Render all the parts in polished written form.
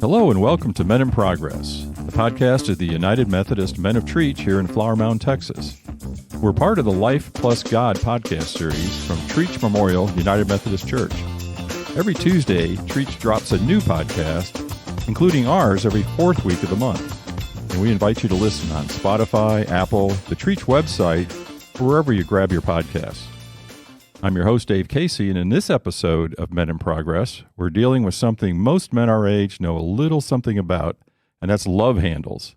Hello and welcome to Men in Progress. The podcast of the United Methodist Men of Trietsch here in Flower Mound, Texas. We're part of the Life Plus God podcast series from Trietsch Memorial United Methodist Church. Every Tuesday, Trietsch drops a new podcast, including ours every fourth week of the month. And we invite you to listen on Spotify, Apple, the Trietsch website, or wherever you grab your podcasts. I'm your host, Dave Casey, and in this episode of Men in Progress, we're dealing with something most men our age know a little something about, and that's love handles,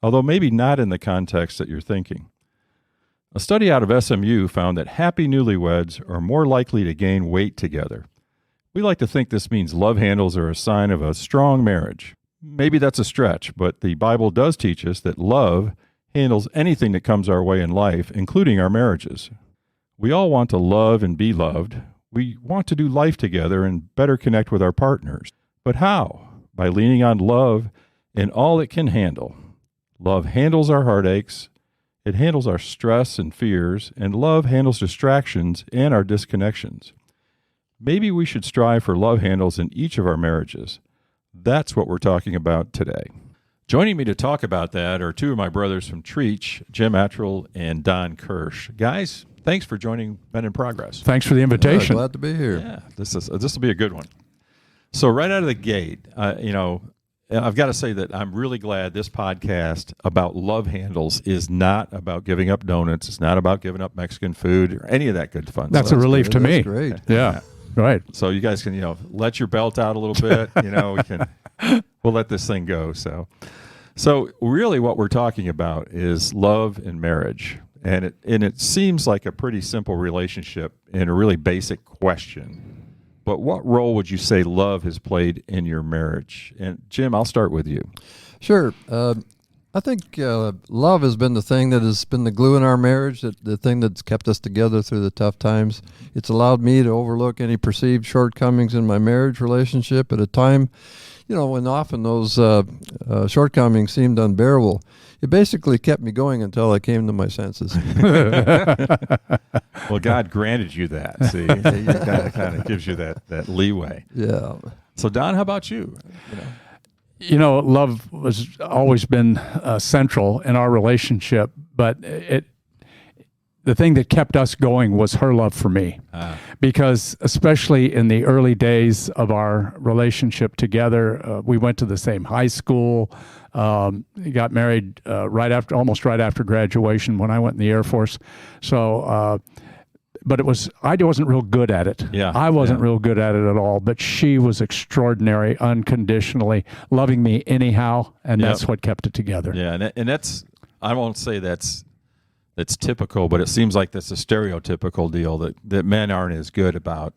although maybe not in the context that you're thinking. A study out of SMU found that happy newlyweds are more likely to gain weight together. We like to think this means love handles are a sign of a strong marriage. Maybe that's a stretch, but the Bible does teach us that love handles anything that comes our way in life, including our marriages. We all want to love and be loved. We want to do life together and better connect with our partners. But how? By leaning on love and all it can handle. Love handles our heartaches, it handles our stress and fears, and love handles distractions and our disconnections. Maybe we should strive for love handles in each of our marriages. That's what we're talking about today. Joining me to talk about that are two of my brothers from Trietsch, Jim Attrell and Don Kirsch. Guys, thanks for joining Men in Progress. Thanks for the invitation. Glad to be here. Yeah, this will be a good one. So right out of the gate, I've got to say that I'm really glad this podcast about love handles is not about giving up donuts. It's not about giving up Mexican food or any of that good fun That's stuff. a relief to me. That's great. Yeah, right. So you guys can, let your belt out a little bit. We'll let this thing go. So really what we're talking about is love and marriage. And it seems like a pretty simple relationship and a really basic question. But what role would you say love has played in your marriage? And Jim, I'll start with you. Sure. I think love has been the thing that has been the glue in our marriage, the thing that's kept us together through the tough times. It's allowed me to overlook any perceived shortcomings in my marriage relationship at a time, when often those shortcomings seemed unbearable. It basically kept me going until I came to my senses. Well, God granted you that. See, He kind of gives you that leeway. Yeah. So, Don, how about you? Love has always been central in our relationship, but the thing that kept us going was her love for me. Because especially in the early days of our relationship together, we went to the same high school, got married almost right after graduation when I went in the Air Force. So, but I wasn't real good at it. Yeah, I wasn't real good at it at all, but she was extraordinary, unconditionally, loving me anyhow, and that's what kept it together. Yeah, and that's, I won't say that's typical, but it seems like that's a stereotypical deal that men aren't as good about,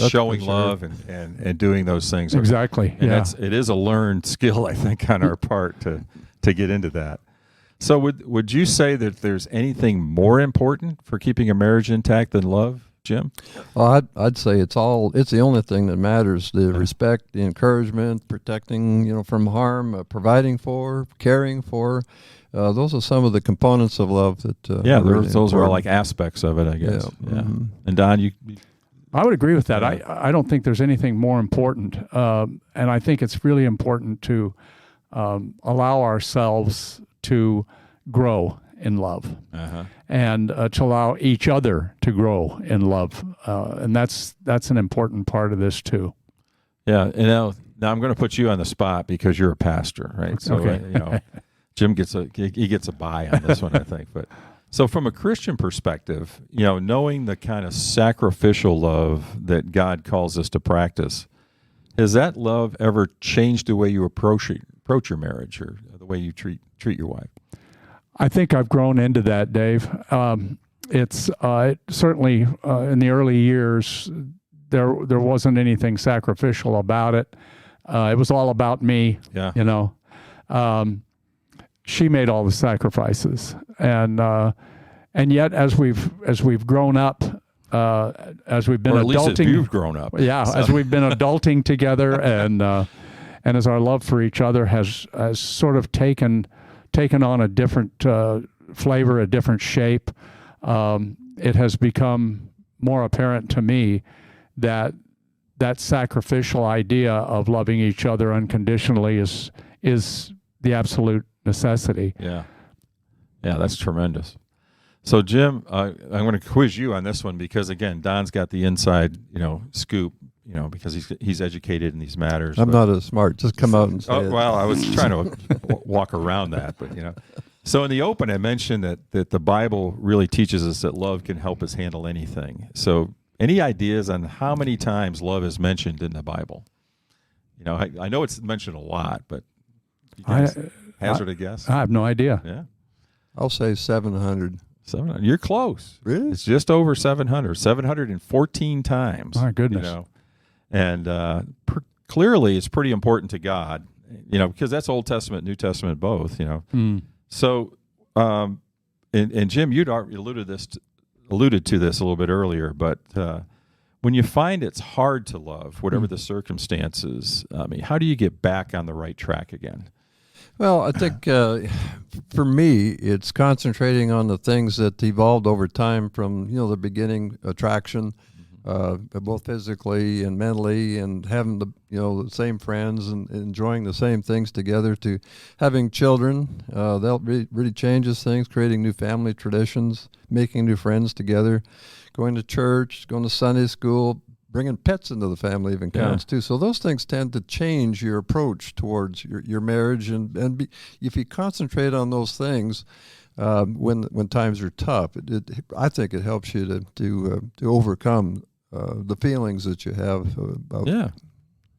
showing love and doing those things. Exactly. And it is a learned skill, I think, on our part to get into that. So would you say that there's anything more important for keeping a marriage intact than love, Jim? Well, I'd say it's the only thing that matters: the respect, the encouragement, protecting, from harm, providing for, caring for. Those are some of the components of love that. Those are like aspects of it, I guess. Yeah. Mm-hmm. And Don, I would agree with that. I don't think there's anything more important, and I think it's really important to allow ourselves to grow in love, and to allow each other to grow in love, and that's an important part of this too. Yeah, now I'm going to put you on the spot because you're a pastor, right? So okay. Jim gets a buy on this one, I think. But so from a Christian perspective, knowing the kind of sacrificial love that God calls us to practice, has that love ever changed the way you approach your marriage or the way you treat your wife? I think I've grown into that, Dave. It's certainly in the early years there wasn't anything sacrificial about it. It was all about me. Yeah. She made all the sacrifices, and yet as we've grown up, as we've been or at least adulting, as you've grown up, as we've been adulting together, and as our love for each other has sort of taken on a different flavor, a different shape, it has become more apparent to me that that sacrificial idea of loving each other unconditionally is the absolute necessity. Yeah, that's tremendous. So, Jim, I'm going to quiz you on this one because, again, Don's got the inside, scoop, because he's educated in these matters. I'm not as smart. Just come out and say it. Well, I was trying to walk around that, but, So in the open, I mentioned that the Bible really teaches us that love can help us handle anything. So any ideas on how many times love is mentioned in the Bible? I know it's mentioned a lot, but you guys hazard a guess? I have no idea. Yeah. I'll say 700. 700. You're close. Really? It's just over 700. 714 times. My goodness. And clearly it's pretty important to God, because that's Old Testament, New Testament, both, So, and Jim, you'd already alluded to this a little bit earlier, but when you find it's hard to love, whatever the circumstances, how do you get back on the right track again? Well, I think for me, it's concentrating on the things that evolved over time from the beginning attraction, both physically and mentally, and having the same friends and enjoying the same things together, to having children. That really changes things, creating new family traditions, making new friends together, going to church, going to Sunday school. Bringing pets into the family even counts too. So those things tend to change your approach towards your marriage, and if you concentrate on those things when times are tough, I think it helps you to overcome the feelings that you have.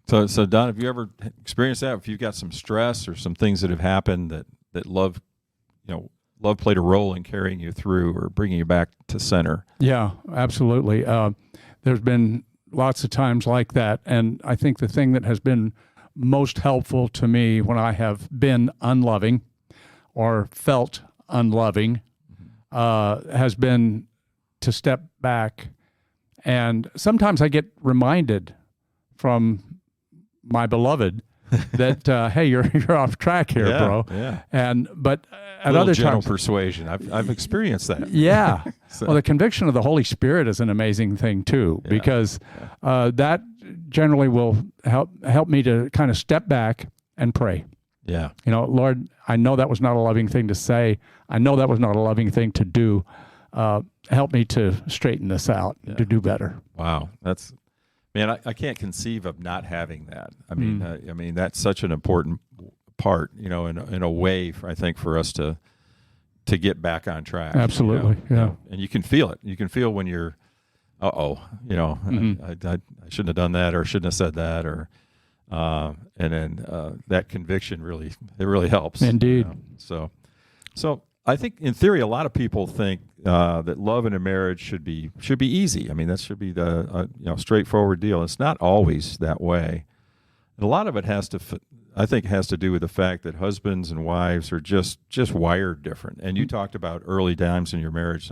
So Don, have you ever experienced that? If you've got some stress or some things that have happened that love played a role in carrying you through or bringing you back to center? Yeah, absolutely. There's been lots of times like that. And I think the thing that has been most helpful to me when I have been unloving or felt unloving has been to step back. And sometimes I get reminded from my beloved that, hey, you're off track here, bro. Yeah. But at other gentle times, persuasion. I've experienced that. Yeah. So. Well, the conviction of the Holy Spirit is an amazing thing too, because that generally will help me to kind of step back and pray. Yeah. Lord, I know that was not a loving thing to say. I know that was not a loving thing to do. Help me to straighten this out, to do better. Wow. Man, I can't conceive of not having that. I mean, that's such an important part, in a way, I think, for us to get back on track. Absolutely, And you can feel it. You can feel when you're, I shouldn't have done that, or shouldn't have said that, or, and then that conviction really helps. Indeed. So I think in theory, a lot of people think that love in a marriage should be easy. I mean, that should be the straightforward deal. It's not always that way. And a lot of it has to do with the fact that husbands and wives are just wired different. And you talked about early times in your marriage,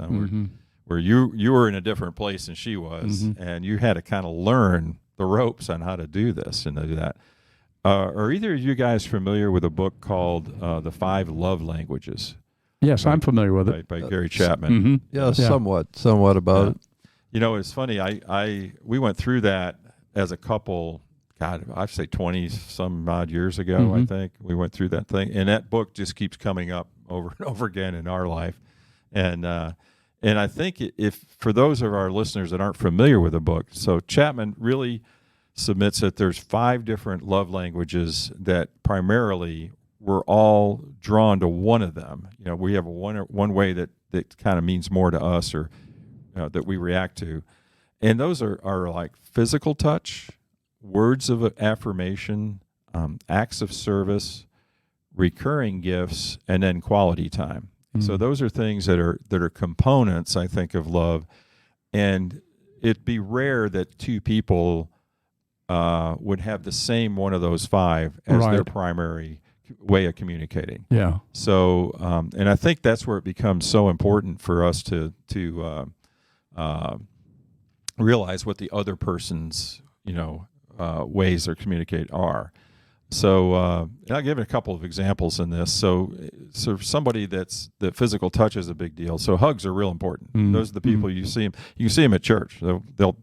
where you were in a different place than she was, and you had to kind of learn the ropes on how to do this and to do that. Are either of you guys familiar with a book called The 5 Love Languages? Yes, I'm familiar with it. By Gary Chapman. Somewhat about it. It's funny. We went through that as a couple. God, I'd say 20 some odd years ago. I think we went through that thing, and that book just keeps coming up over and over again in our life. And I think if for those of our listeners that aren't familiar with the book, so Chapman really submits that there's 5 different love languages that primarily we're all drawn to one of them. We have one way that kind of means more to us, or that we react to. And those are like physical touch, words of affirmation, acts of service, recurring gifts, and then quality time. So those are things that are components, I think, of love. And it'd be rare that two people would have the same one of those 5 as their primary way of communicating. Yeah. So, and I think that's where it becomes so important for us to realize what the other person's, ways to communicate are. So, I'll give a couple of examples in this. So somebody that physical touch is a big deal. So hugs are real important. Those are the people you see them. You can see them at church. They'll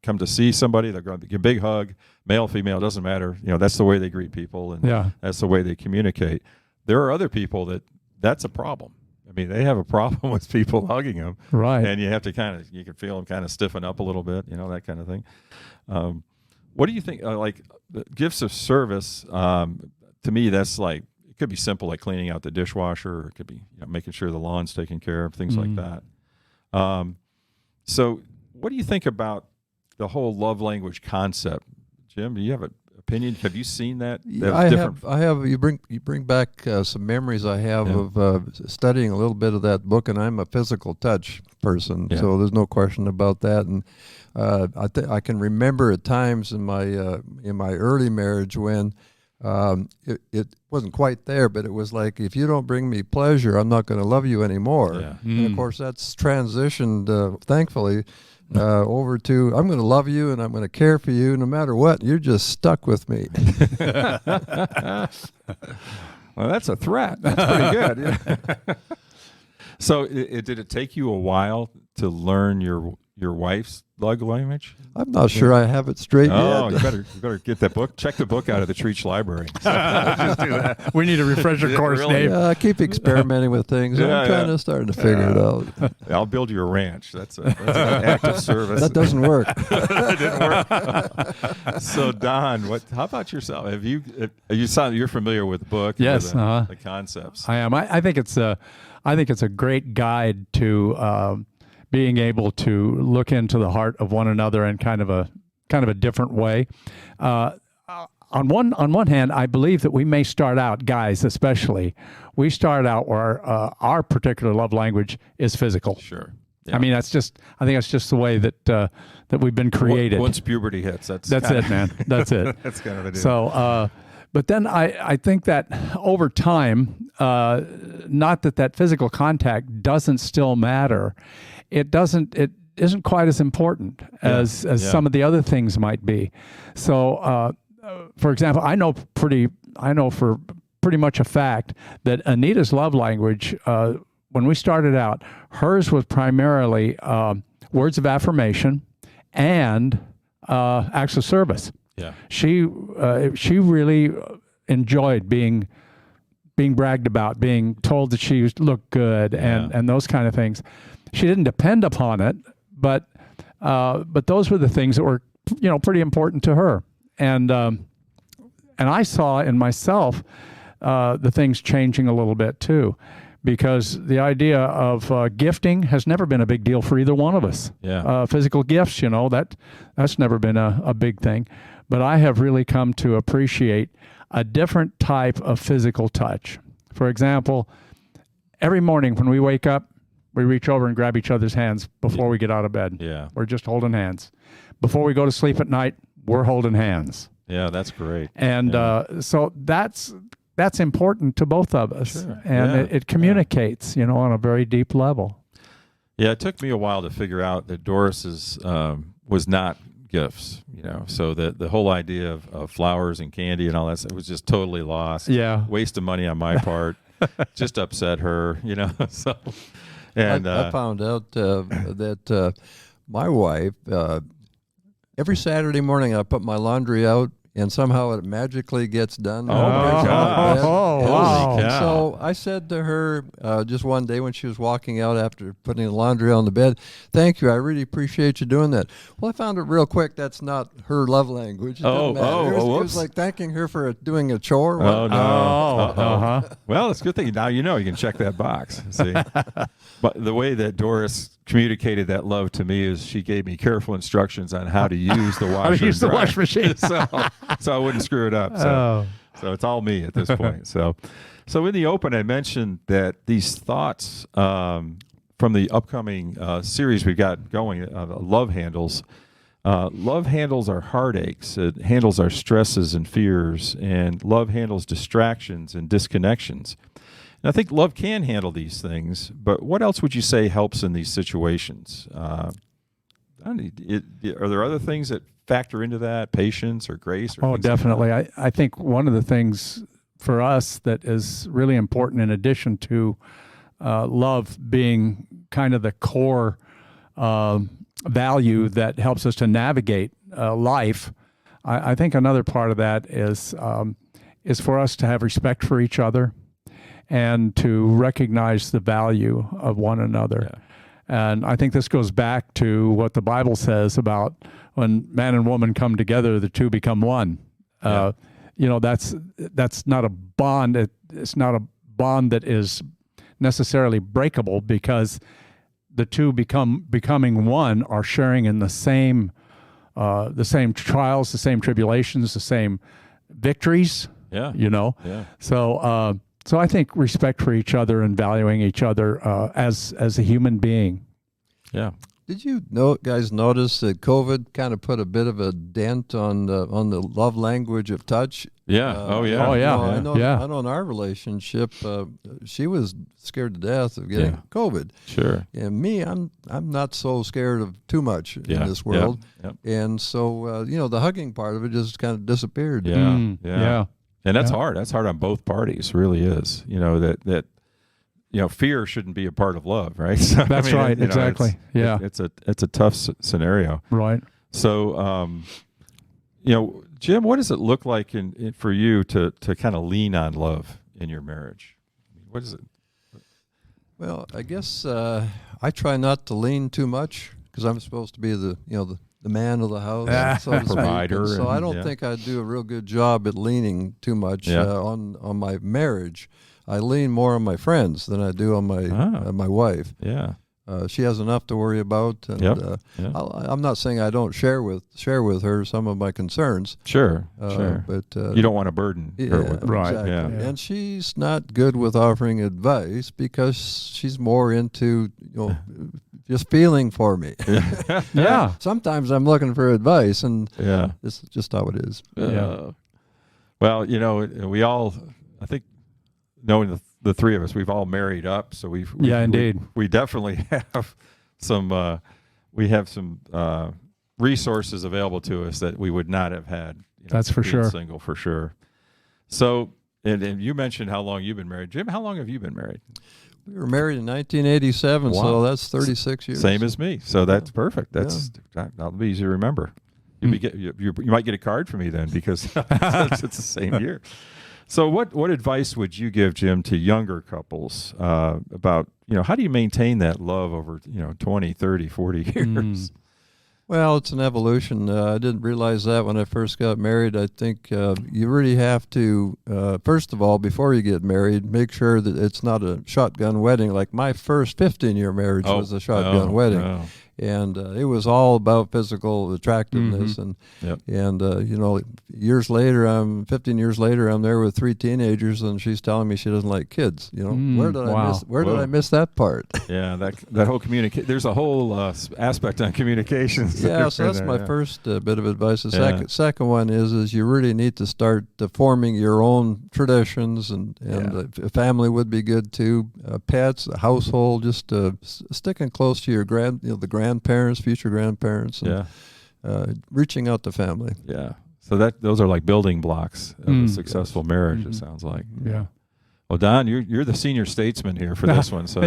come to see somebody, they're going to give a big hug, male, female, doesn't matter. That's the way they greet people, and that's the way they communicate. There are other people that's a problem. I mean, they have a problem with people hugging them, right? And you have to you can feel them kind of stiffen up a little bit, that kind of thing. What do you think? Like the gifts of service, to me, that's like, it could be simple, like cleaning out the dishwasher, or it could be making sure the lawn's taken care of, things like that. So what do you think about the whole love language concept? Jim, do you have an opinion? Have you seen that? I have. You bring back some memories I have of studying a little bit of that book, and I'm a physical touch person, so there's no question about that. And I can remember at times in my early marriage when it wasn't quite there, but it was like, if you don't bring me pleasure, I'm not going to love you anymore. Yeah. And of course, that's transitioned, thankfully, over to, I'm going to love you and I'm going to care for you no matter what. You're just stuck with me. Well, that's a threat. That's pretty good. So did it take you a while to learn your wife's love language? I'm not sure I have it straight yet. Oh, you better get that book. Check the book out of the Trietsch library. Just do that. We need a refresher course, really? Dave. I keep experimenting with things. I'm kind of starting to figure it out. I'll build you a ranch. That's an act of service. That doesn't work. It didn't work. So, Don, how about yourself? You're familiar with the book? Yes. The concepts. I am. I think it's a great guide to being able to look into the heart of one another in kind of a different way. On one hand, I believe that we may start out, guys especially, we start out where our particular love language is physical. Sure. Yeah. I mean, I think that's just the way that we've been created. Once puberty hits, that's it, man. That's it. That's kind of the deal. So, but then I think that over time, not that physical contact doesn't still matter. It isn't quite as important as some of the other things might be. So, for example, I know for pretty much a fact that Anita's love language, when we started out, hers was primarily words of affirmation and acts of service. Yeah, she really enjoyed being bragged about, being told that she looked good, and those kind of things. She didn't depend upon it, but those were the things that were pretty important to her, and I saw in myself the things changing a little bit too, because the idea of gifting has never been a big deal for either one of us. Yeah, physical gifts, that's never been a big thing, but I have really come to appreciate a different type of physical touch. For example, every morning when we wake up, we reach over and grab each other's hands before we get out of bed. Yeah. We're just holding hands. Before we go to sleep at night, we're holding hands. Yeah, that's great. And so that's important to both of us. Sure. And it communicates, on a very deep level. Yeah, it took me a while to figure out that Doris's was not gifts, so the whole idea of flowers and candy and all that, it was just totally lost. Yeah. Waste of money on my part. Just upset her, so... And I found out that my wife, every Saturday morning I put my laundry out, and somehow it magically gets done. Oh, my God. Wow. So I said to her just one day when she was walking out after putting the laundry on the bed, "Thank you, I really appreciate you doing that." Well, I found it real quick that's not her love language. It it was like thanking her for doing a chore. Oh, no. Uh-huh. Well, it's a good thing. Now you can check that box. See? But the way that Doris communicated that love to me is she gave me careful instructions on how to use the washer. How to use the wash machine. so I wouldn't screw it up. So it's all me at this point. So in the open, I mentioned that these thoughts from the upcoming series we've got going, Love Handles. Love handles our heartaches. It handles our stresses and fears, and love handles distractions and disconnections. And I think love can handle these things, but what else would you say helps in these situations? Are there other things that factor into that, patience or grace? Or definitely. I think one of the things for us that is really important, in addition to love being kind of the core value that helps us to navigate life. I think another part of that is for us to have respect for each other and to recognize the value of one another. Yeah. And I think this goes back to what the Bible says about when man and woman come together, the two become one. Yeah. That's not a bond. It's not a bond that is necessarily breakable, because the two becoming one are sharing in the same trials, the same tribulations, the same victories. Yeah. Yeah. So I think respect for each other and valuing each other as a human being. Yeah. Did you guys notice that COVID kind of put a bit of a dent on the love language of touch? Yeah. Oh, yeah. I know in our relationship, she was scared to death of getting COVID. Sure. And me, I'm not so scared of too much in this world. Yep. And so the hugging part of it just kind of disappeared. Yeah. And that's hard. That's hard on both parties. Really is. That fear shouldn't be a part of love, right? So, that's right. Exactly. It's a tough scenario. Right. So, Jim, what does it look like for you to kind of lean on love in your marriage? What is it? Well, I guess I try not to lean too much, because I'm supposed to be the man of the house, so to speak. Provider. So I don't think I do a real good job at leaning too much on my marriage. I lean more on my friends than I do on my wife. Yeah. She has enough to worry about, and I'm not saying I don't share with her some of my concerns. Sure. But you don't want to burden her with them. Right. Exactly. Yeah. And she's not good with offering advice, because she's more into just feeling for me. Yeah. Sometimes I'm looking for advice, and this is just how it is. Well, we all, I think, knowing the three of us, we've all married up, so indeed. We definitely have some resources available to us that we would not have had. That's for being sure. Single for sure. So, and you mentioned how long you've been married, Jim. How long have you been married? We were married in 1987, Wow. so that's 36 years. Same as me. So that's perfect. That'll be easy to remember. You might get a card from me then, because it's the same year. So what advice would you give, Jim, to younger couples about, how do you maintain that love over, 20, 30, 40 years? Well, it's an evolution. I didn't realize that when I first got married. I think you really have to, first of all, before you get married, make sure that it's not a shotgun wedding. Like my first 15-year marriage was a shotgun wedding. No. And it was all about physical attractiveness, and years later, 15 years later, I'm there with 3 teenagers, and she's telling me she doesn't like kids. Where did I miss that part? Yeah, that whole there's a whole aspect on communications. Yeah, so that's my first bit of advice. The second one is you really need to start forming your own traditions, and a family would be good too. Pets, a household, just sticking close to your grandparents, future grandparents, and reaching out to family. Yeah. So those are like building blocks of a successful marriage, it sounds like. Yeah. Well, Don, you're the senior statesman here for this one. So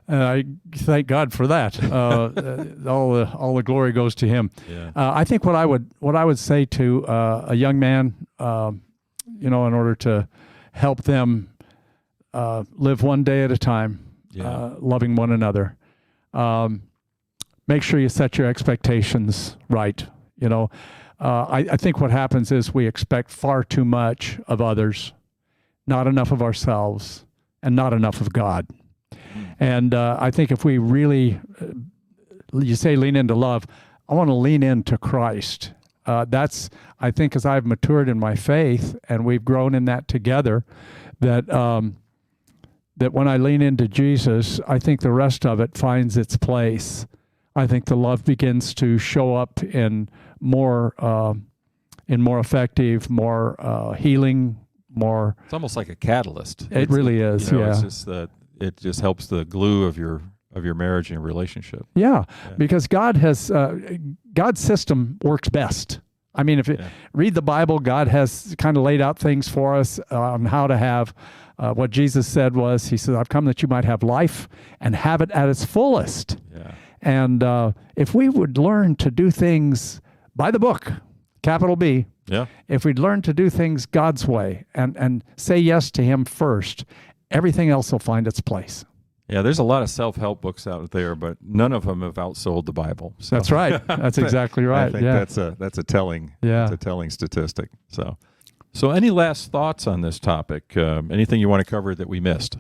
and I thank God for that. All the glory goes to Him. Yeah. I think what I would say to a young man, in order to help them live one day at a time, loving one another. Make sure you set your expectations right. I think what happens is we expect far too much of others, not enough of ourselves, and not enough of God. And I think if we really, you say lean into love, I want to lean into Christ. That's, I think, as I've matured in my faith and we've grown in that together, that when I lean into Jesus, I think the rest of it finds its place. I think the love begins to show up in more effective, more healing, more. It's almost like a catalyst. It really is. It's just that it just helps the glue of your marriage and your relationship. Yeah, because God's system works best. I mean, if you read the Bible, God has kind of laid out things for us on how to have. What Jesus said was, He said, "I've come that you might have life and have it at its fullest." Yeah. And if we would learn to do things by the book, capital B, Yeah. if we'd learn to do things God's way and say yes to him first, everything else will find its place. Yeah, there's a lot of self-help books out there, but none of them have outsold the Bible. So. That's right. That's exactly right. I think that's a telling statistic. So any last thoughts on this topic? Anything you want to cover that we missed?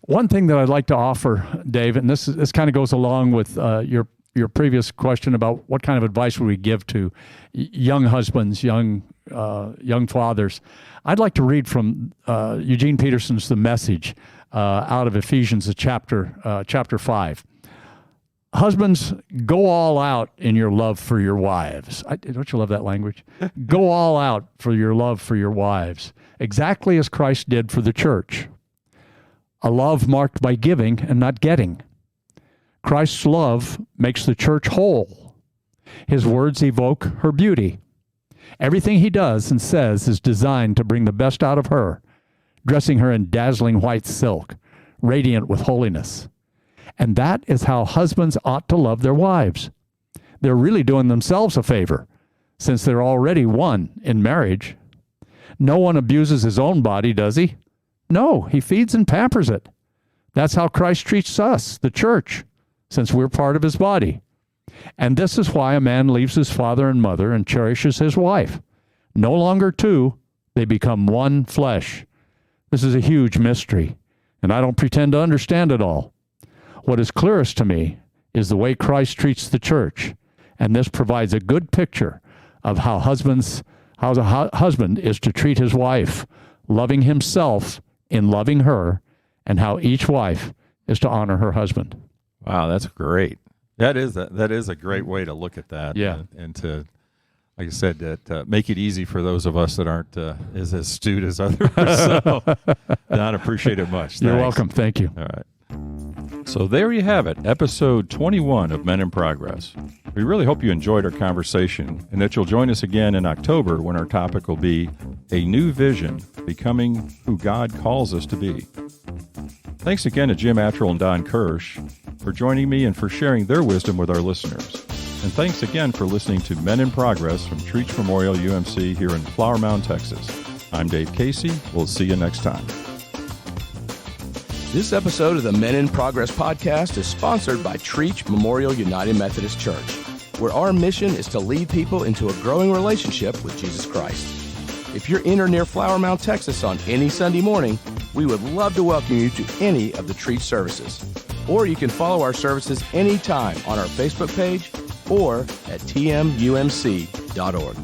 One thing that I'd like to offer, Dave, and this kind of goes along with your previous question about what kind of advice would we give to young husbands, young fathers. I'd like to read from Eugene Peterson's The Message out of Ephesians chapter 5. Husbands, go all out in your love for your wives. Don't you love that language? Go all out for your love for your wives, exactly as Christ did for the church. A love marked by giving and not getting. Christ's love makes the church whole. His words evoke her beauty. Everything he does and says is designed to bring the best out of her, dressing her in dazzling white silk, radiant with holiness. And that is how husbands ought to love their wives. They're really doing themselves a favor, since they're already one in marriage. No one abuses his own body, does he? No, he feeds and pampers it. That's how Christ treats us, the church, since we're part of his body. And this is why a man leaves his father and mother and cherishes his wife. No longer two, they become one flesh. This is a huge mystery, and I don't pretend to understand it all. What is clearest to me is the way Christ treats the church, and this provides a good picture of how a husband is to treat his wife, loving himself in loving her, and how each wife is to honor her husband. Wow, that's great. That is a great way to look at that. Yeah. And to, like I said, that make it easy for those of us that aren't as astute as others. So, Don, appreciate it much. You're Thanks. welcome. Thank you. All right. So there you have it, episode 21 of Men in Progress. We really hope you enjoyed our conversation and that you'll join us again in October when our topic will be A New Vision, Becoming Who God Calls Us to Be. Thanks again to Jim Attrell and Don Kirsch for joining me and for sharing their wisdom with our listeners. And thanks again for listening to Men in Progress from Trietsch Memorial UMC here in Flower Mound, Texas. I'm Dave Casey. We'll see you next time. This episode of the Men in Progress podcast is sponsored by Trietsch Memorial United Methodist Church, where our mission is to lead people into a growing relationship with Jesus Christ. If you're in or near Flower Mound, Texas on any Sunday morning, we would love to welcome you to any of the Trietsch services. Or you can follow our services anytime on our Facebook page or at tmumc.org.